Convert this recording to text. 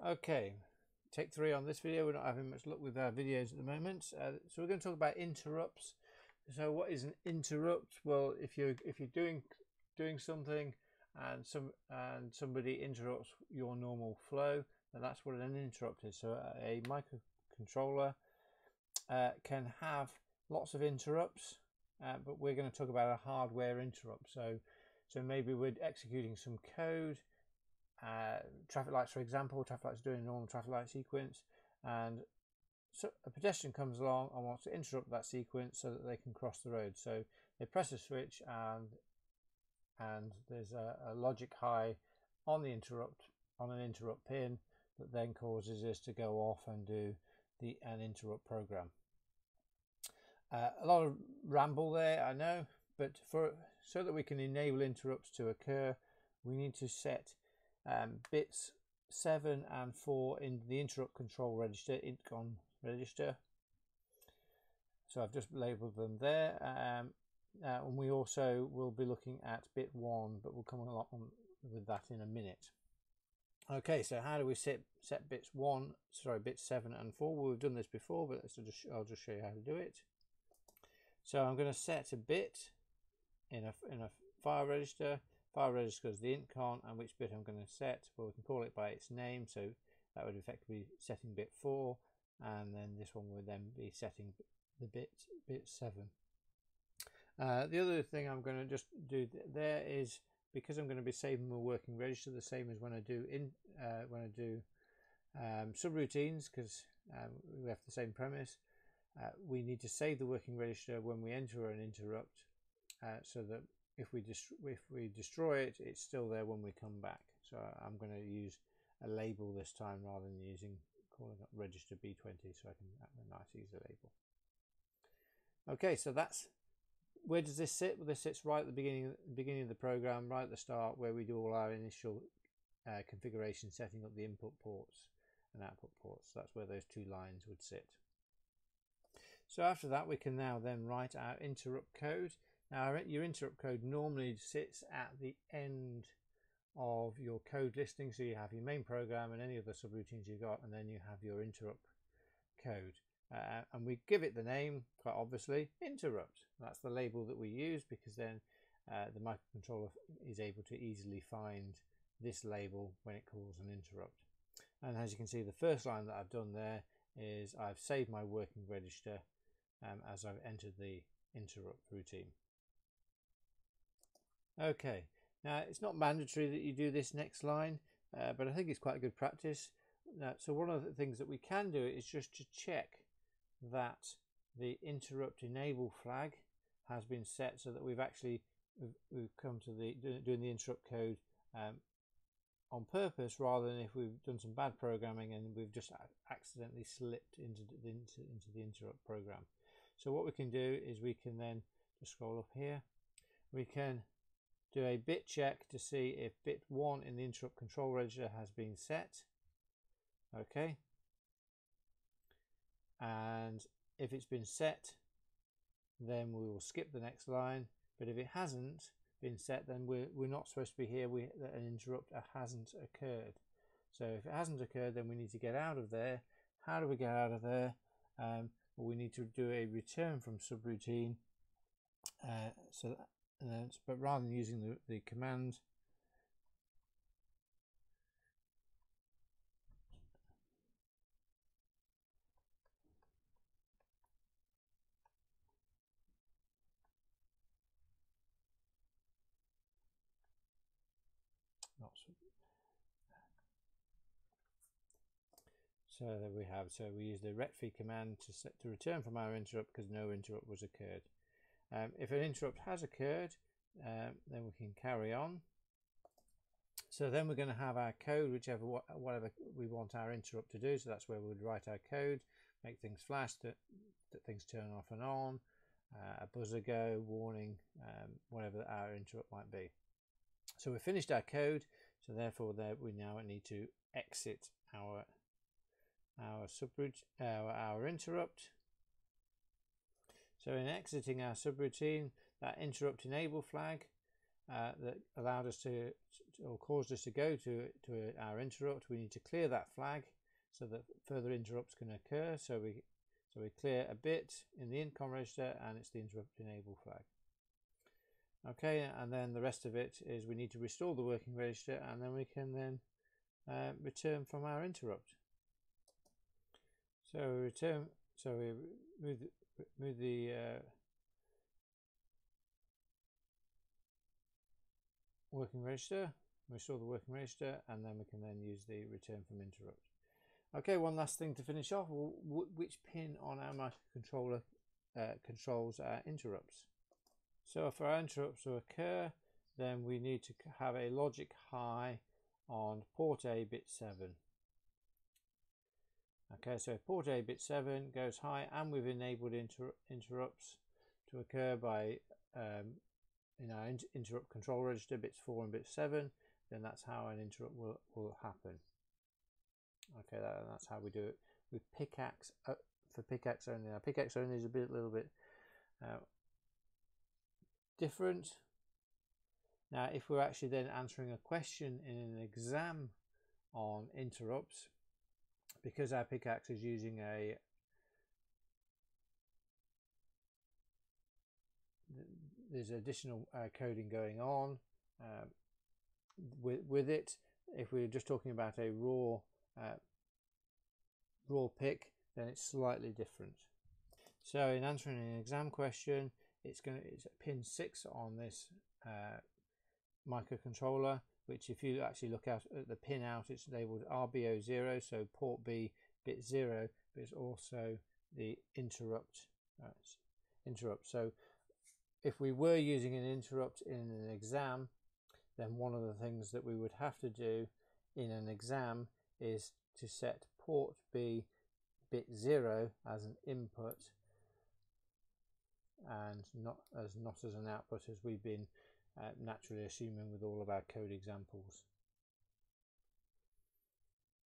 Okay, take 3 on this video. We're not having much luck with our videos at the moment, so we're going to talk about interrupts. So what is an interrupt? Well, if you're doing something and somebody interrupts your normal flow, then that's what an interrupt is. So a microcontroller can have lots of interrupts, but we're going to talk about a hardware interrupt. So maybe we're executing some code. Traffic lights, for example, traffic lights doing a normal traffic light sequence, and so a pedestrian comes along and wants to interrupt that sequence so that they can cross the road. So they press a switch and there's a logic high on the interrupt, on an interrupt pin, that then causes this to go off and do an interrupt program. A lot of ramble there, I know, but so that we can enable interrupts to occur, we need to set bits 7 and 4 in the interrupt control register, intcon register. So I've just labelled them there, and we also will be looking at bit 1, but we'll come along with that in a minute. Okay, so how do we set bits 7 and 4? Well, we've done this before, but I'll just show you how to do it. So I'm going to set a bit in a file register. File register is the intcon, and which bit I'm going to set, well, we can call it by its name, so that would effectively be setting bit 4, and then this one would then be setting the bit 7. The other thing I'm going to just do there is, because I'm going to be saving my working register the same as when I do subroutines, because we have the same premise, we need to save the working register when we enter an interrupt, so that if we destroy it, it's still there when we come back. So I'm going to use a label this time rather than calling up register B20, so I can have a nice easy label. Okay, so that's, where does this sit? Well, this sits right at the beginning of the program, right at the start, where we do all our initial configuration, setting up the input ports and output ports. So that's where those 2 lines would sit. So after that, we can now then write our interrupt code. Now, your interrupt code normally sits at the end of your code listing. So you have your main program and any other subroutines you've got, and then you have your interrupt code. And we give it the name, quite obviously, interrupt. That's the label that we use, because then the microcontroller is able to easily find this label when it calls an interrupt. And as you can see, the first line that I've done there is I've saved my working register as I've entered the interrupt routine. Okay, now it's not mandatory that you do this next line, but I think it's quite a good practice. So one of the things that we can do is just to check that the interrupt enable flag has been set, so that we've come to doing the interrupt code on purpose, rather than if we've done some bad programming and we've just accidentally slipped into the interrupt program. So what we can do is we can then just scroll up here. We can do a bit check to see if bit 1 in the interrupt control register has been set. Okay, and if it's been set, then we will skip the next line. But if it hasn't been set, then we're not supposed to be here. An interrupt hasn't occurred. So if it hasn't occurred, then we need to get out of there. How do we get out of there? Well, we need to do a return from subroutine. But rather than using the command, so that we use the retfee command to return from our interrupt, because no interrupt was occurred. If an interrupt has occurred, then we can carry on. So then we're going to have our code, whatever we want our interrupt to do. So that's where we would write our code, make things flash, that things turn off and on, a buzzer go, warning, whatever our interrupt might be. So we've finished our code. So therefore, we now need to exit our interrupt. So in exiting our subroutine, that interrupt enable flag that allowed us to or caused us to go to our interrupt, we need to clear that flag so that further interrupts can occur. So we clear a bit in the intercom register, and it's the interrupt enable flag. Okay, and then the rest of it is we need to restore the working register, and then we can then return from our interrupt. So we return. So we move the working register, restore the working register, and then we can then use the return from interrupt. Okay, one last thing to finish off. Which pin on our microcontroller controls our interrupts? So for our interrupts to occur, then we need to have a logic high on port A bit 7. Okay, so if port A bit 7 goes high and we've enabled interrupts to occur by in our interrupt control register bits 4 and bit 7, then that's how an interrupt will happen. Okay, that's how we do it with pickaxe for pickaxe only. Now pickaxe only is a little bit different. Now if we're actually then answering a question in an exam on interrupts, because our pickaxe is using there's additional coding going on with it. If we're just talking about a raw pick, then it's slightly different. So in answering an exam question, it's pin 6 on this microcontroller, which if you actually look at the pin out, it's labeled RBO0, so port B bit 0, but it's also the interrupt. So if we were using an interrupt in an exam, then one of the things that we would have to do in an exam is to set port B bit 0 as an input and not as an output, as we've been naturally assuming with all of our code examples.